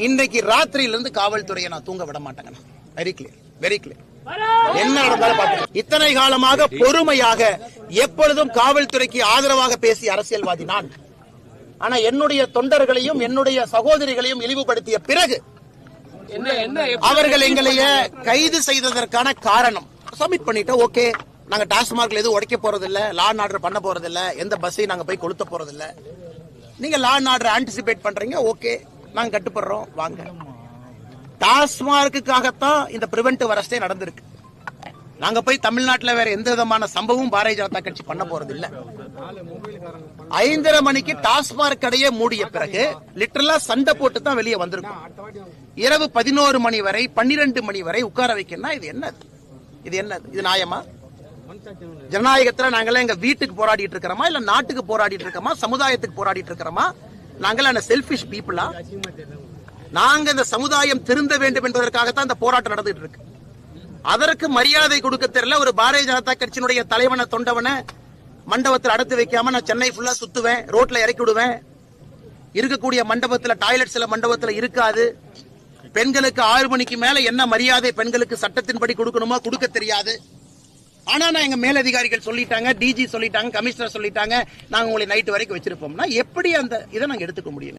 இன்றைக்கு ராத்திரியிலிருந்து காவல்துறையை நான் தூங்க விட மாட்டேங்க. Very clear, very clear. என்ன நடந்தாலும் பாருங்க. இத்தனை காலமாக பொறுமையாக எப்பொழுதும் காவல்துறைக்கு ஆதரவாக பேசிய அரசியல்வாதி நான். ஆனா என்னுடைய தொண்டர்களையும் என்னுடைய சகோதரிகளையும் இழிவுபடுத்திய பிறகு அவர்கள் எங்களைய கைது செய்ததற்கான காரணம் சப்மிட் பண்ணிட்டு, ஓகே நாங்க டாஸ்மார்க்ல எதுவும் உடைக்க போறதில்ல, லா அண்ட் ஆர்டர் பண்ண போறதில்ல, எந்த பஸ்ஸையும் நாங்க போய் கொளுத்த போறதில்ல, நீங்க லா அண்ட் ஆர்டர் ஆன்டிசிபேட் பண்றீங்க, ஓகே நாங்க கட்டுப்படுறோம் வாங்க. டாஸ்மார்க்குக்காகத்தான் இந்த பிரிவென்டிவ் அரெஸ்டே நடந்திருக்கு. நாங்க போய் தமிழ்நாட்டில் வேற எந்த விதமான சம்பவம் பாரதிய ஜனதா கட்சி பண்ண போறது இல்ல. 5:30 மணிக்கு டாஸ்மார்க் கடையே மூடிய பிறகு லிட்டரலா சண்டை போட்டு தான் வெளியே வந்திருக்கும். இரவு 11 மணி வரை 12 மணி வரை உட்கார வைக்கணும். இது என்னது? இது என்னது? இது நியாயமா? ஜனநாயகத்துல நாங்களாம் எங்க வீட்டுக்கு போராடிட்டு இருக்கிறோமா, இல்ல நாட்டுக்கு போராடிட்டு இருக்கோமா, சமுதாயத்துக்கு போராடிட்டு இருக்கிறோமா? நாங்களாம் செல்ஃபிஷ் பீப்புளா? நாங்க இந்த சமுதாயம் திருந்த வேண்டும் என்பதற்காகத்தான் இந்த போராட்டம் நடந்துட்டு இருக்கு. அதற்கு மரியாதை கொடுக்க தெரியல. ஒரு பாரதிய ஜனதா கட்சியினுடைய தலைவனை தொண்டவனை மண்டபத்தில் அடைத்து வைக்காம நான் சென்னை ஃபுல்லா சுத்துவேன், ரோட்ல இறக்கி விடுவேன். இருக்கக்கூடிய மண்டபத்தில் டாய்லெட் சில மண்டபத்தில் இருக்காது. பெண்களுக்கு 6 மணிக்கு மேல என்ன மரியாதை பெண்களுக்கு சட்டத்தின்படி கொடுக்கணுமோ கொடுக்க தெரியாது. ஆனா நான் எங்க மேலதிகாரிகள் சொல்லிட்டாங்க, டிஜி சொல்லிட்டாங்க, கமிஷனர் சொல்லிட்டாங்க, நாங்க உங்களை நைட் வரைக்கும் வச்சிருப்போம்னா எப்படி அந்த இதை நாங்க எடுத்துக்க முடியும்?